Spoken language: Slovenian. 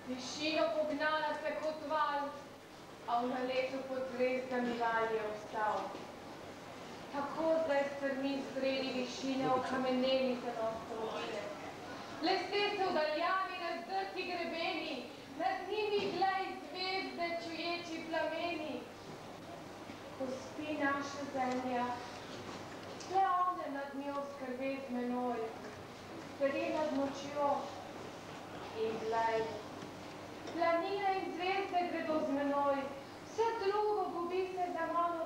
Višino pognala se kot val, a v naletu pod zvezdami val je ostal. Tako zdaj strmi sredi višine okameneli se nostrovine. Bleste se v daljavi razdrti grebeni, nad njimi glej zvezde čuječi plameni. Ko spi naša zemlja, le one nad njo skrbe z menoj, sedi nad močjo in glej. Planine in zvezde gredo z menoj, vse drugo gubi se za mano